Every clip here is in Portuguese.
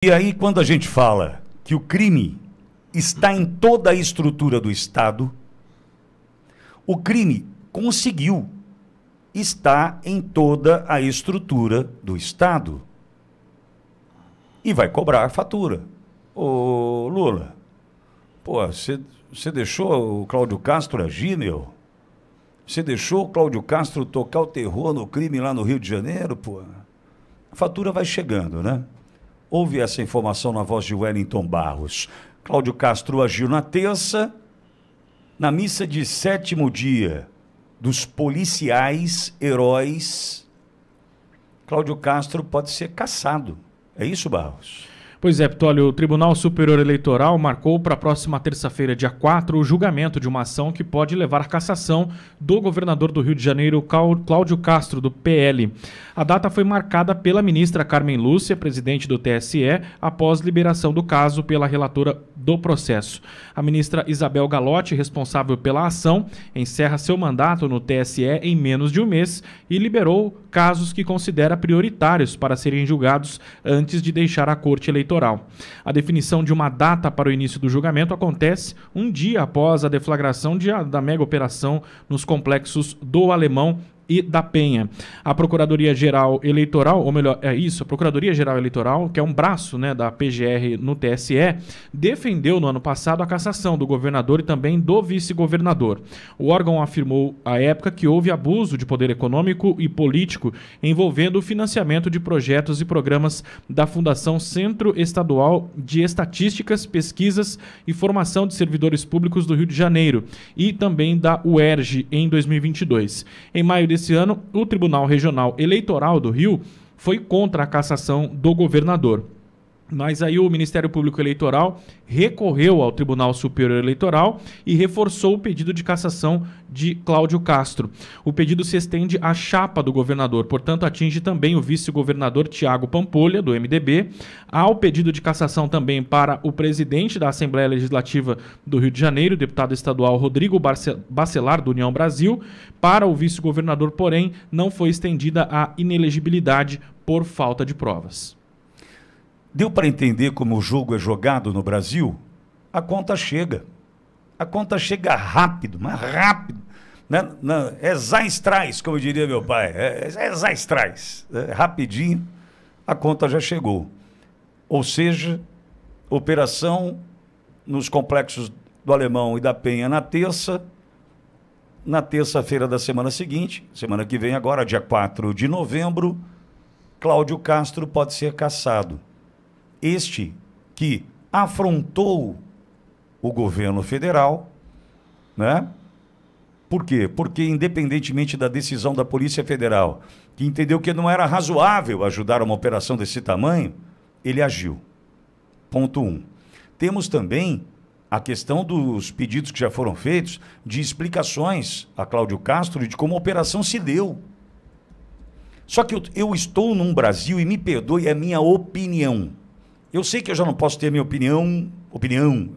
E aí, quando a gente fala que o crime está em toda a estrutura do Estado, o crime conseguiu estar em toda a estrutura do Estado. E vai cobrar a fatura. Ô, Lula, pô, você deixou o Cláudio Castro agir, meu? Você deixou o Cláudio Castro tocar o terror no crime lá no Rio de Janeiro, pô? A fatura vai chegando, né? Houve essa informação na voz de Wellington Barros. Cláudio Castro agiu na terça, na missa de 7º dia dos policiais heróis. Cláudio Castro pode ser cassado. É isso, Barros? Pois é, Ptolio, o Tribunal Superior Eleitoral marcou para a próxima terça-feira, dia 4, o julgamento de uma ação que pode levar à cassação do governador do Rio de Janeiro, Cláudio Castro, do PL. A data foi marcada pela ministra Carmen Lúcia, presidente do TSE, após liberação do caso pela relatora do processo. A ministra Isabel Galotti, responsável pela ação, encerra seu mandato no TSE em menos de um mês e liberou casos que considera prioritários para serem julgados antes de deixar a Corte Eleitoral. A definição de uma data para o início do julgamento acontece um dia após a deflagração da mega operação nos complexos do Alemão e da Penha. A Procuradoria-Geral Eleitoral, ou melhor, a Procuradoria-Geral Eleitoral, que é um braço, né, da PGR no TSE, defendeu no ano passado a cassação do governador e também do vice-governador. O órgão afirmou à época que houve abuso de poder econômico e político envolvendo o financiamento de projetos e programas da Fundação Centro Estadual de Estatísticas, Pesquisas e Formação de Servidores Públicos do Rio de Janeiro e também da UERJ em 2022. Em maio desse ano, o Tribunal Regional Eleitoral do Rio foi contra a cassação do governador. Mas aí o Ministério Público Eleitoral recorreu ao Tribunal Superior Eleitoral e reforçou o pedido de cassação de Cláudio Castro. O pedido se estende à chapa do governador, portanto atinge também o vice-governador Tiago Pampolha, do MDB. Há o pedido de cassação também para o presidente da Assembleia Legislativa do Rio de Janeiro, deputado estadual Rodrigo Bacelar, do União Brasil. Para o vice-governador, porém, não foi estendida a inelegibilidade por falta de provas. Deu para entender como o jogo é jogado no Brasil? A conta chega. A conta chega rápido, mas rápido. É zais-traz, como diria meu pai. É zais-traz. Rapidinho, a conta já chegou. Ou seja, operação nos complexos do Alemão e da Penha na terça-feira da semana seguinte, semana que vem agora, dia 4 de novembro, Cláudio Castro pode ser cassado. Este que afrontou o governo federal, né? Por quê? Porque, independentemente da decisão da Polícia Federal, que entendeu que não era razoável ajudar uma operação desse tamanho, ele agiu. Ponto 1. Temos também a questão dos pedidos que já foram feitos de explicações a Cláudio Castro de como a operação se deu. Só que eu estou num Brasil, e me perdoe, é minha opinião. Eu sei que eu já não posso ter minha opinião,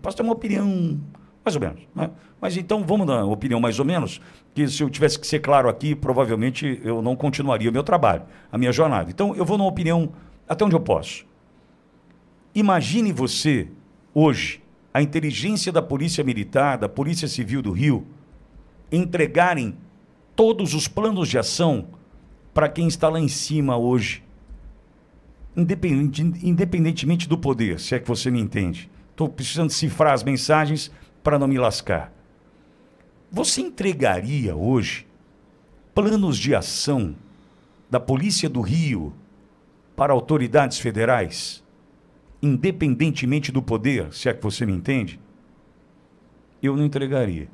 posso ter uma opinião mais ou menos, né? Mas então vamos dar uma opinião mais ou menos, que se eu tivesse que ser claro aqui, provavelmente eu não continuaria o meu trabalho, a minha jornada. Então eu vou numa opinião até onde eu posso. Imagine você, hoje, a inteligência da Polícia Militar, da Polícia Civil do Rio, entregarem todos os planos de ação para quem está lá em cima hoje, independentemente do poder, se é que você me entende. Estou precisando cifrar as mensagens para não me lascar. Você entregaria hoje planos de ação da Polícia do Rio para autoridades federais, independentemente do poder, se é que você me entende? Eu não entregaria.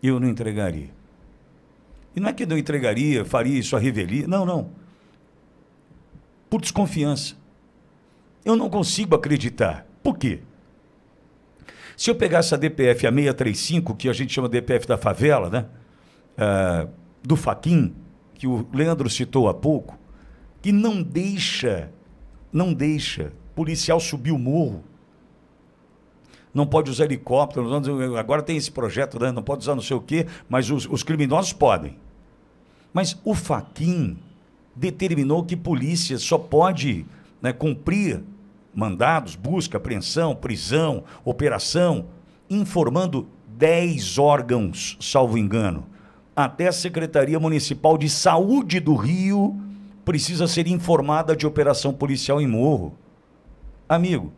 Eu não entregaria. E não é que eu não entregaria, faria isso à revelia. Não. Por desconfiança. Eu não consigo acreditar. Por quê? Se eu pegasse a DPF, a 635, que a gente chama de DPF da favela, né? Do Fachin, que o Leandro citou há pouco, que não deixa policial subir o morro, não pode usar helicóptero, agora tem esse projeto, né? Não pode usar não sei o quê, mas os criminosos podem. Mas o Fachin determinou que polícia só pode né, cumprir mandados, busca, apreensão, prisão, operação, informando 10 órgãos, salvo engano. Até a Secretaria Municipal de Saúde do Rio precisa ser informada de operação policial em Morro. Amigo,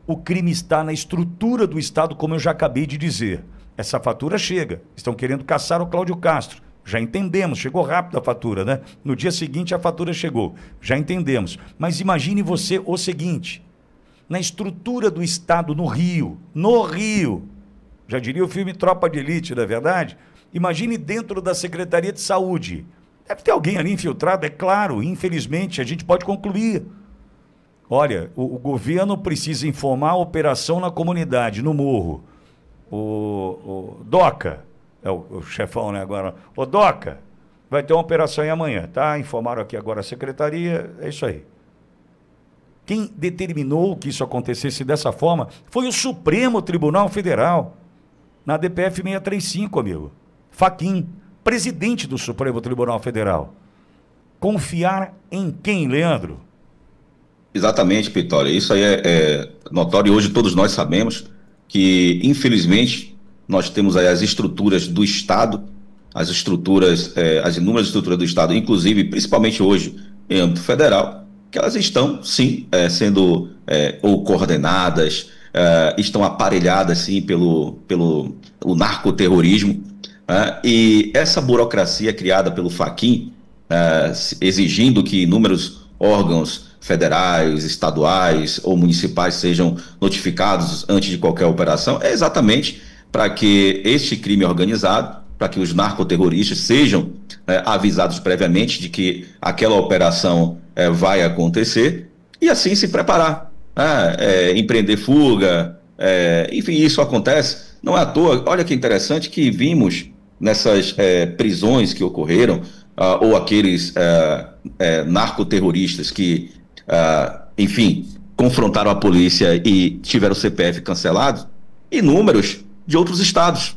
o crime está na estrutura do Estado, como eu já acabei de dizer. Essa fatura chega. Estão querendo caçar o Cláudio Castro. Já entendemos, chegou rápido a fatura, né? No dia seguinte a fatura chegou. Já entendemos. Mas imagine você o seguinte: na estrutura do Estado no Rio, já diria o filme Tropa de Elite, não é verdade? Imagine dentro da Secretaria de Saúde. Deve ter alguém ali infiltrado, é claro, infelizmente, a gente pode concluir. Olha, o governo precisa informar a operação na comunidade, no morro. O Doca, é o chefão, né, agora. O Doca, vai ter uma operação aí amanhã, tá? Informaram aqui agora a secretaria, é isso aí. Quem determinou que isso acontecesse dessa forma foi o Supremo Tribunal Federal, na DPF 635, amigo. Fachin, presidente do Supremo Tribunal Federal. Confiar em quem, Leandro? Exatamente, Pitória. Isso aí é notório. Hoje todos nós sabemos que, infelizmente, nós temos aí as estruturas do Estado, as inúmeras estruturas do Estado, inclusive, principalmente hoje, em âmbito federal, que elas estão, sim, sendo ou coordenadas, estão aparelhadas, sim, pelo narcoterrorismo. E essa burocracia criada pelo Fachin, exigindo que inúmeros órgãos federais, estaduais ou municipais sejam notificados antes de qualquer operação, é exatamente para que este crime organizado, para que os narcoterroristas sejam avisados previamente de que aquela operação vai acontecer e assim se preparar, empreender fuga, enfim, isso acontece, não é à toa. Olha que interessante que vimos nessas prisões que ocorreram, ou aqueles narcoterroristas que, enfim, confrontaram a polícia e tiveram o CPF cancelado, inúmeros de outros estados.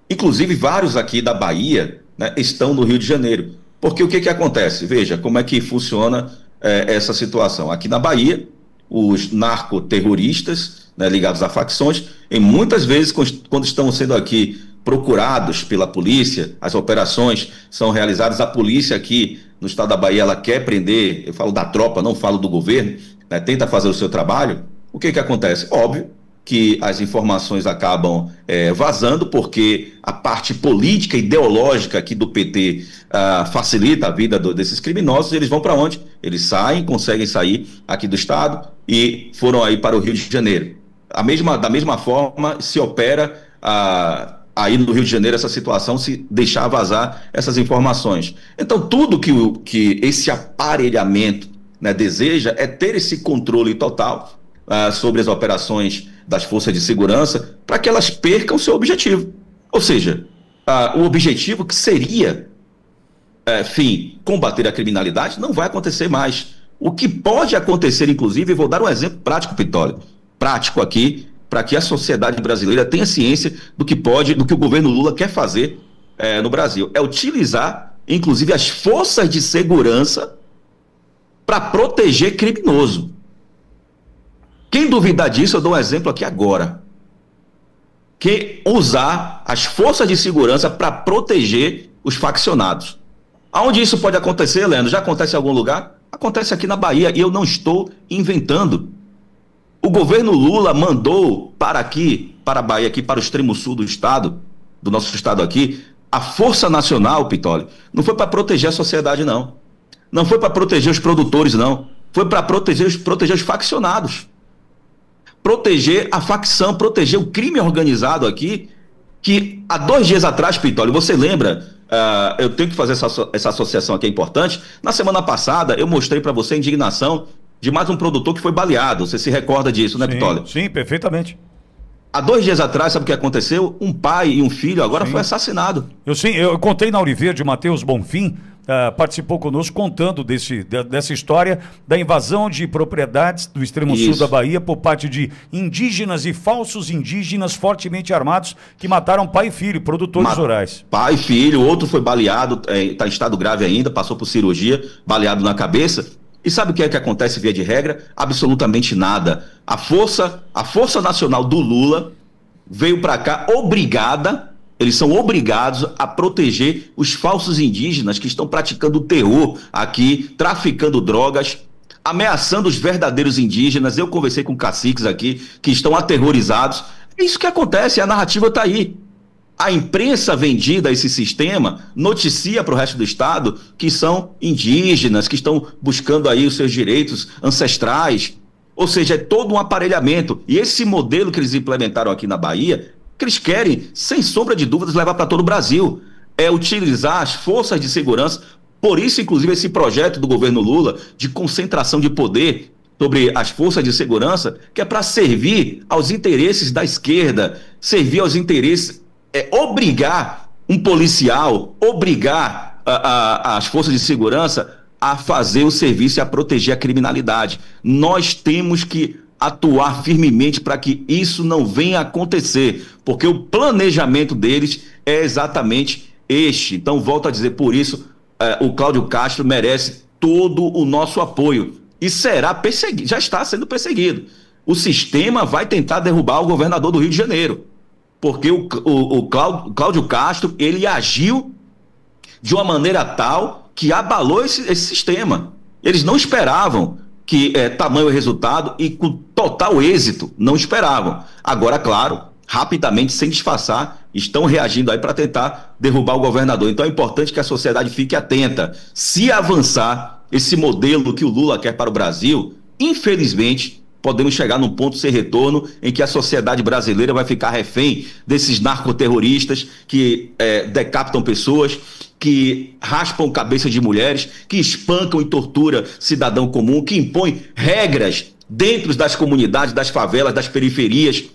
Inclusive, vários aqui da Bahia, né, estão no Rio de Janeiro. Porque o que acontece? Veja como é que funciona essa situação. Aqui na Bahia, os narcoterroristas, né, ligados a facções, e muitas vezes, quando estão sendo aqui procurados pela polícia, as operações são realizadas, a polícia aqui no estado da Bahia, ela quer prender, eu falo da tropa, não falo do governo, né, tenta fazer o seu trabalho. O que acontece? Óbvio que as informações acabam vazando, porque a parte política e ideológica aqui do PT facilita a vida desses criminosos. Eles vão para onde? Eles saem, conseguem sair aqui do estado e foram aí para o Rio de Janeiro. Da mesma forma se opera aí no Rio de Janeiro essa situação, se deixar vazar essas informações. Então tudo que esse aparelhamento, né, deseja é ter esse controle total sobre as operações das forças de segurança, para que elas percam o seu objetivo. Ou seja, o objetivo que seria, combater a criminalidade, não vai acontecer mais. O que pode acontecer, inclusive, eu vou dar um exemplo prático, Pitória, prático aqui, para que a sociedade brasileira tenha ciência do que o governo Lula quer fazer no Brasil. É utilizar, inclusive, as forças de segurança para proteger criminoso. Quem duvidar disso, eu dou um exemplo aqui agora. Que usar as forças de segurança para proteger os faccionados. Aonde isso pode acontecer, Leandro? Já acontece em algum lugar? Acontece aqui na Bahia, e eu não estou inventando. O governo Lula mandou para a Bahia, aqui para o extremo sul do estado, do nosso estado aqui, a Força Nacional, Pitoli. Não foi para proteger a sociedade, não. Não foi para proteger os produtores, não. Foi para proteger os faccionados. Proteger a facção, proteger o crime organizado aqui, que há 2 dias atrás, Pitoli, você lembra, eu tenho que fazer essa associação aqui, é importante. Na semana passada, eu mostrei para você a indignação de mais um produtor que foi baleado. Você se recorda disso, né, Pitoli? Sim, perfeitamente. Há 2 dias atrás, sabe o que aconteceu? Um pai e um filho agora foi assassinado. Eu contei na Auriverde, o Matheus Bonfim participou conosco contando dessa história da invasão de propriedades do extremo sul da Bahia por parte de indígenas e falsos indígenas fortemente armados que mataram pai e filho, produtores rurais. Pai e filho, outro foi baleado, está em estado grave ainda, passou por cirurgia, baleado na cabeça. E sabe o que é que acontece via de regra? Absolutamente nada. A Força Nacional do Lula veio para cá obrigada, eles são obrigados a proteger os falsos indígenas que estão praticando terror aqui, traficando drogas, ameaçando os verdadeiros indígenas. Eu conversei com caciques aqui que estão aterrorizados. É isso que acontece, a narrativa está aí. A imprensa vendida a esse sistema noticia para o resto do Estado que são indígenas, que estão buscando aí os seus direitos ancestrais. Ou seja, é todo um aparelhamento. E esse modelo que eles implementaram aqui na Bahia, que eles querem, sem sombra de dúvidas, levar para todo o Brasil. É utilizar as forças de segurança. Por isso, inclusive, esse projeto do governo Lula de concentração de poder sobre as forças de segurança, que é para servir aos interesses da esquerda, servir aos interesses... obrigar um policial, obrigar as forças de segurança a fazer o serviço e a proteger a criminalidade. Nós temos que atuar firmemente para que isso não venha a acontecer, porque o planejamento deles é exatamente este. Então, volto a dizer, por isso, o Cláudio Castro merece todo o nosso apoio e será perseguido, já está sendo perseguido. O sistema vai tentar derrubar o governador do Rio de Janeiro, porque o Cláudio Castro, ele agiu de uma maneira tal que abalou esse sistema. Eles não esperavam que tamanho resultado e com total êxito, não esperavam. Agora, claro, rapidamente, sem disfarçar, estão reagindo aí para tentar derrubar o governador. Então é importante que a sociedade fique atenta. Se avançar esse modelo que o Lula quer para o Brasil, infelizmente, podemos chegar num ponto sem retorno em que a sociedade brasileira vai ficar refém desses narcoterroristas que decapitam pessoas, que raspam cabeça de mulheres, que espancam e torturam cidadão comum, que impõem regras dentro das comunidades, das favelas, das periferias,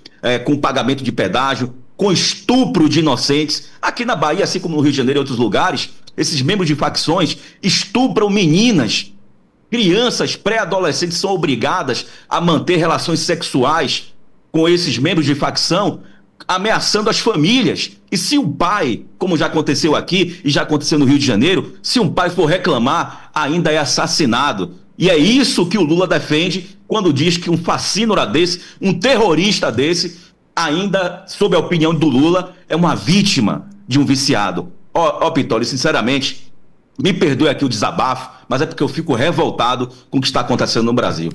com pagamento de pedágio, com estupro de inocentes. Aqui na Bahia, assim como no Rio de Janeiro e outros lugares, esses membros de facções estupram meninas. Crianças pré-adolescentes são obrigadas a manter relações sexuais com esses membros de facção, ameaçando as famílias. E se um pai, como já aconteceu aqui e já aconteceu no Rio de Janeiro, se um pai for reclamar, ainda é assassinado. E é isso que o Lula defende quando diz que um fascínora desse, um terrorista desse, ainda, sob a opinião do Lula, é uma vítima de um viciado. Ó, Pitoli, sinceramente, me perdoe aqui o desabafo, mas é porque eu fico revoltado com o que está acontecendo no Brasil.